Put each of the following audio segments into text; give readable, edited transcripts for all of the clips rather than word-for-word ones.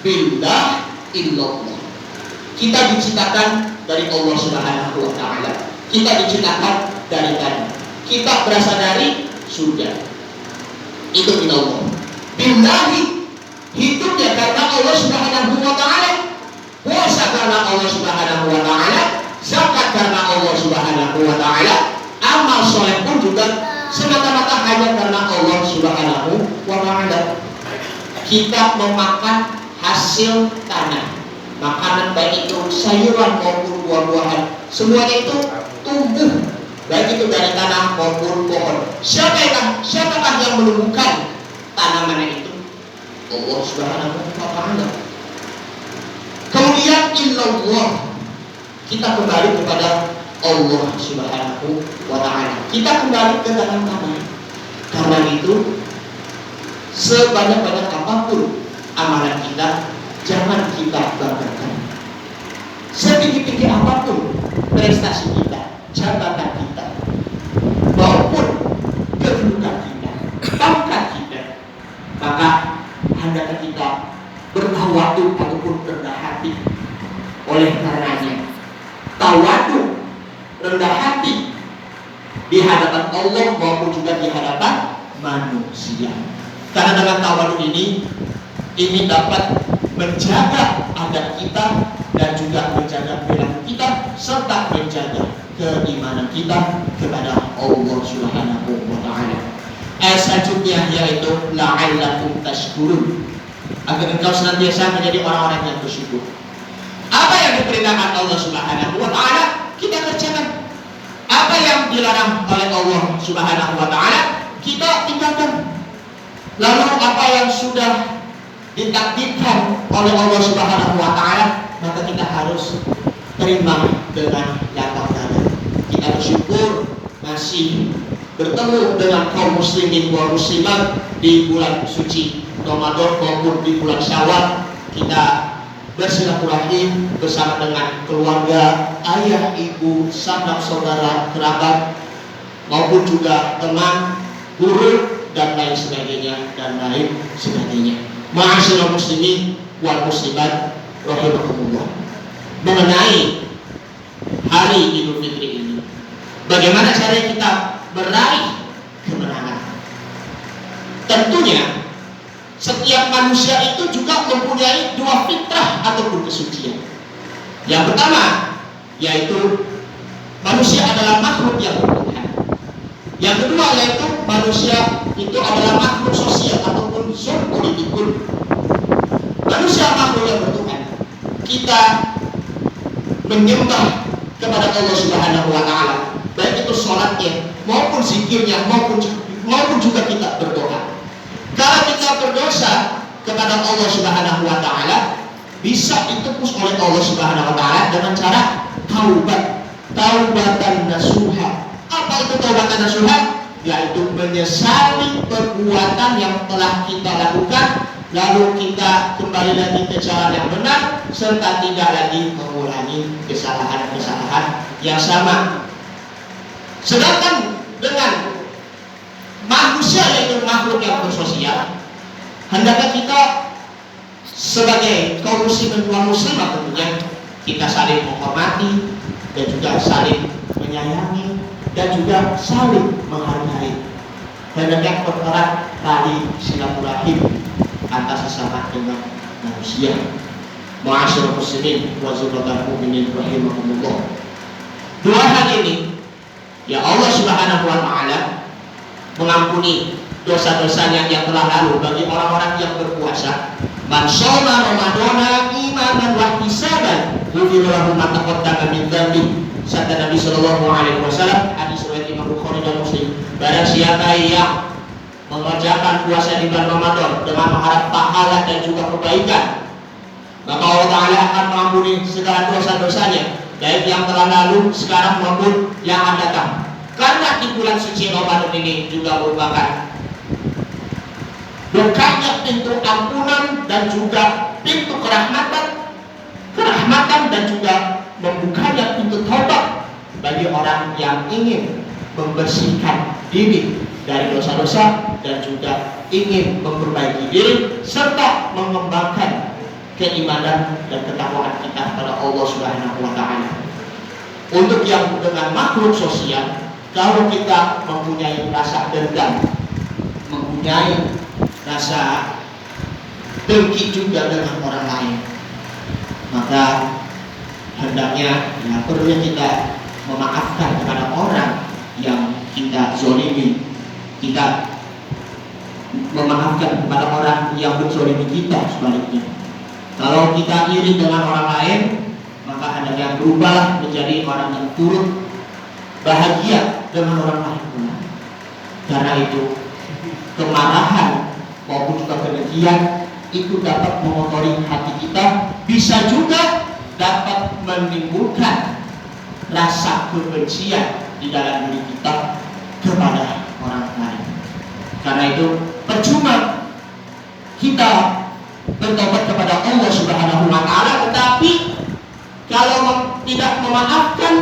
billah illallah. Kita diciptakan dari Allah Subhanahu wa taala. Kita diciptakan dari tanah. Kita berasal dari surga. Itu minallah. Billahi, hidupnya karena Allah Subhanahu wa taala. Puasa karena Allah Subhanahu wa taala. Zakat karena Allah Subhanahu wa taala. Amal soleh pun juga semata-mata hanya karena Allah Subhanahu wa taala. Kita memakan hasil tanah, makanan baik itu sayuran maupun buah-buahan, semuanya itu tumbuh baik itu dari tanah maupun pohon. Siapakah yang menumbuhkan tanaman itu? Allah Subhanahu wa taala. Kemudian illallah, kita kembali kepada Allah Subhanahu wa taala. Kita kembali ke dalam tanah. Karena itu sebanyak-banyak apapun amalan kita, jangan kita banggakan. Setinggi-tinggi apapun prestasi kita, jabatan kita, maupun kedudukan kita, pangkat kita, maka hendaknya kita bertawadu ataupun rendah hati. Oleh karenanya, tawadu, rendah hati di hadapan Allah maupun juga di hadapan manusia. Karena dengan tawadu ini dapat menjaga adab kita dan juga menjaga perilaku kita serta menjaga keimanan kita kepada Allah Subhanahu wa taala. Ayat selanjutnya yaitu la'allakum tashkurun, agar engkau senantiasa menjadi orang-orang yang bersyukur. Apa yang diperintahkan Allah Subhanahu wa taala kita kerjakan. Apa yang dilarang oleh Allah Subhanahu wa taala kita tinggalkan. Lalu apa yang sudah ditakdirkan oleh Allah Subhanahu wa taala maka kita harus terima dengan lapang dada. Kita bersyukur masih bertemu dengan kaum muslimin wa muslimat di bulan suci Ramadan maupun di bulan Syawal. Kita bersilaturahim bersama dengan keluarga, ayah, ibu, sanak saudara, kerabat maupun juga teman, guru dan lain sebagainya. Ma'asyiral muslimin wal muslimat rahimakumullah. Mengenai hari Idul Fitri ini, bagaimana cara kita meraih kemenangan? Tentunya setiap manusia itu juga mempunyai dua fitrah ataupun kesucian. Yang pertama yaitu manusia adalah makhluk yang bertuhan. Yang kedua yaitu manusia itu adalah makhluk sosial ataupun politikun. Manusia makhluk yang bertuhan. Kita menyembah kepada Allah Subhanahu wa taala, baik itu sholatnya maupun zikirnya maupun juga kita berdoa. Kalau kita berdosa kepada Allah Subhanahu wa taala, bisa ditebus oleh Allah Subhanahu wa taala dengan cara taubatan nasuha. Apa itu taubatan nasuha? Yaitu menyesali perbuatan yang telah kita lakukan, lalu kita kembali lagi ke jalan yang benar serta tidak lagi mengulangi kesalahan-kesalahan yang sama. Sedangkan dengan manusia yaitu makhluk yang bersosial, hendaknya kita sebagai kaum muslimin dan muslimah tentunya kita saling menghormati dan juga saling menyayangi dan juga saling menghargai. Hendaknya mempererat tali silaturahim atas sesama dengan manusia. Ma'asyiral muslimin wa zurratul mu'minin rahimakumullah. Dua hal ini ya Allah Subhanahu wa taala mengampuni dosa-dosanya yang telah lalu bagi orang-orang yang berpuasa. Man shoma ramadhana imanan wa ihtisaban ghufira lahu ma taqaddama min dzambi. Sabda Nabi sallallahu alaihi wasallam, hadis riwayat Imam Bukhari dan Muslim. Barang siapa yang mengerjakan puasa di bulan Ramadan dengan mengharap pahala dan juga kebaikan, maka Allah Ta'ala akan mengampuni segala dosa-dosanya, baik yang telah lalu, sekarang maupun yang akan datang. Karena di bulan suci Ramadan ini juga merupakan bukanya pintu ampunan dan juga pintu kerahmatan dan juga membukanya pintu taubat bagi orang yang ingin membersihkan diri dari dosa-dosa dan juga ingin memperbaiki diri serta mengembangkan keimanan dan ketakwaan kita kepada Allah Subhanahu wa taala. Untuk yang dengan makhluk sosial, kalau kita mempunyai rasa dendam, mempunyai rasa dengki juga dengan orang lain, maka hendaknya perlunya kita memaafkan kepada orang yang kita zolimi, kita memaafkan kepada orang yang menzolimi kita. Sebaliknya, kalau kita iri dengan orang lain, maka hendaknya berubah menjadi orang yang turut bahagia dengan orang lain. Karena itu kemarahan maupun juga kedengkian itu dapat mengotori hati kita, bisa juga dapat menimbulkan rasa kebencian di dalam diri kita kepada orang lain. Karena itu percuma kita bertobat kepada Allah Subhanahu wa taala, tetapi kalau tidak memaafkan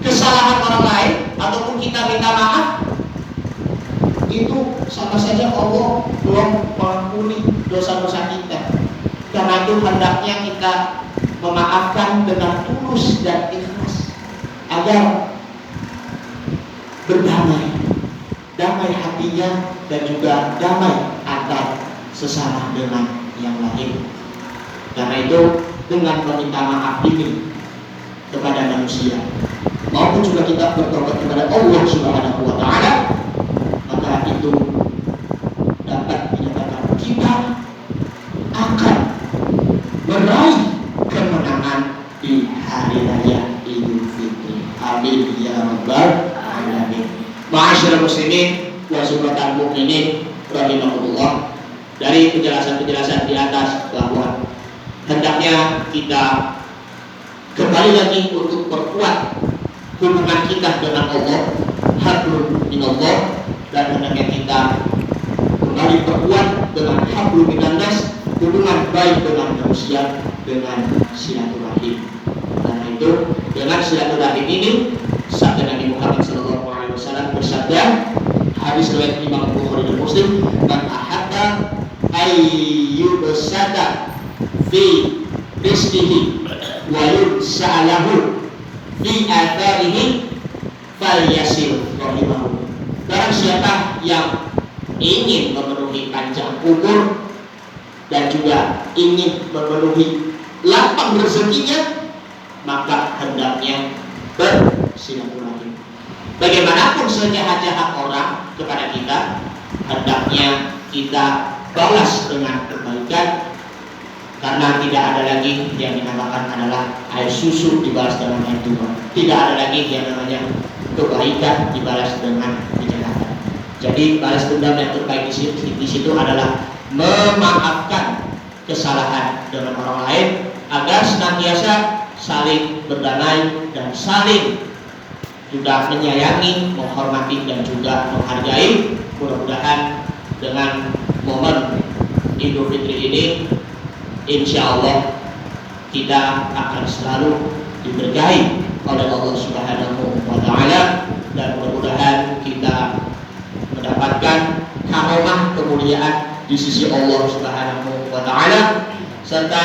kesalahan orang lain ataupun kita minta maaf, itu sama saja Allah belum mengampuni dosa-dosa kita. Karena itu hendaknya kita memaafkan dengan tulus dan ikhlas agar berdamai, damai hatinya dan juga damai antar sesama dengan yang lain. Karena itu dengan meminta maaf ini kepada manusia maupun juga kita bertobat kepada Allah Subhanahu wa taala, maka itu dapat menyatakan kita akan meraih kemenangan di hari raya Idul Fitri. Amin ya rabbal alamin. Ma'asyiral muslimin wa subhatal mukminin rahimakumullah. Dari penjelasan-penjelasan di atas bahwa hendaknya kita kembali lagi untuk perkuat hubungan kita dengan Allah, hablum minallah, dan hendaknya kita kembali perkuat dengan hablum minannas, hubungan baik dengan manusia dengan silaturahim. Karena itu dengan silaturahim ini sabda Nabi Muhammad SAW bersabda, hadis riwayat Imam Bukhari dan Muslim, man ahabba ayyubsata fi rizqihi wa yursa'alahu fi atharihi falyasir rahimahu. Barang siapa yang ingin memenuhi panjang umur dan juga ingin memenuhi lapang rezekinya, maka hendaknya bersilaturahim. Bagaimanapun sejahat-jahat orang kepada kita, hendaknya kita balas dengan kebaikan. Karena tidak ada lagi yang dinamakan adalah air susu dibalas dengan air tuba. Tidak ada lagi yang namanya kebaikan dibalas dengan kejahatan. Jadi balas dendam yang terbaik di situ adalah memaafkan kesalahan dengan orang lain agar senantiasa saling berdamai dan saling juga menyayangi, menghormati dan juga menghargai. Mudah-mudahan dengan momen Idul Fitri ini, insya Allah kita akan selalu diberkahi oleh Allah Subhanahu wa taala, dan mudah-mudahan kita mendapatkan karomah kemuliaan di sisi Allah Subhanahu wa taala, serta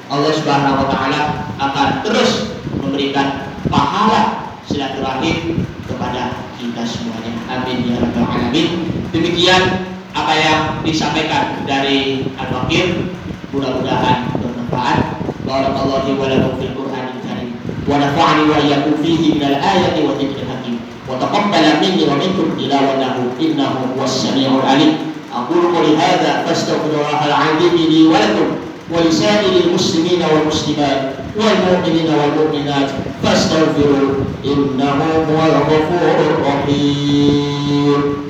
Allah Subhanahu wa taala akan terus memberikan pahala silaturahim kepada kita semuanya. Amin ya rabbal alamin. Demikian apa yang disampaikan dari Al-Wakil, mudah-mudahan bermanfaat. Barakallahu wa lakum fil Qur'anil Karim wa nafa'ani wa iyyakum fihi minal ayati wa dzikril hakim wa taqabbala minni wa minkum tilawatahu innahu huwas samiul alim. Aqulu qouli hadza fastaghfirullahal 'azim li wa lakum wa lisa'iril muslimina wal muslimat wal mu'minina wal mu'minat fastaghfiru innahu huwal ghafurur rahim.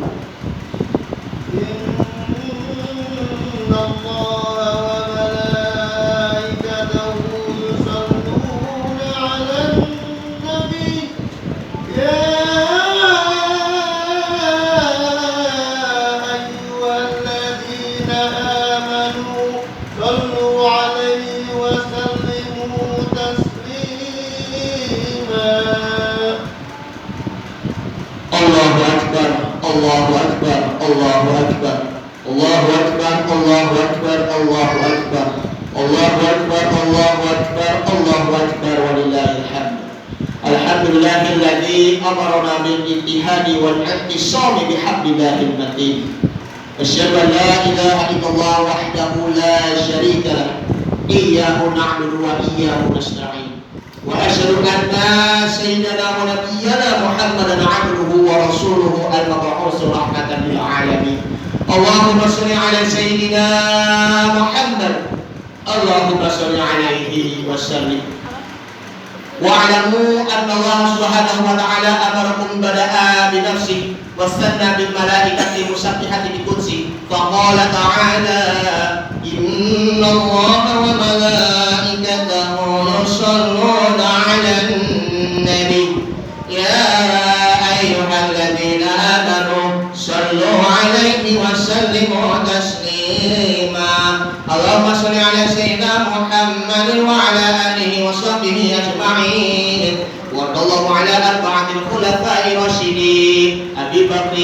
Allahu Akbar, Allahu Akbar, Allahu Akbar, Allahu Akbar, Allahu Akbar, Allahu الذي أمرنا بالاتحاد والاعتصام بحبل الله المتين أشهد أن لا إله إلا الله وحده لا شريك له إياه نعبد وإياه نستعين وأشهد أن سيدنا ونبينا محمدا عبده ورسوله المبعوث رحمة للعالمين اللهم صل على سيدنا محمد اللهم صل عليه وسلم واعلموا أن الله سبحانه وتعالى أمركم بدأ بنفسه واستنى بالملائكة المسبحة بقدسه فقال تعالى إن الله وملائكته يصلون على النبي يا أيها الذين آمنوا صلوا عليه وسلموا تسليما اللهم صل على سيدنا محمد وعلى آله وصحبه أجمعين وارض الله على أربعة الخلفاء الراشدين أبي بكر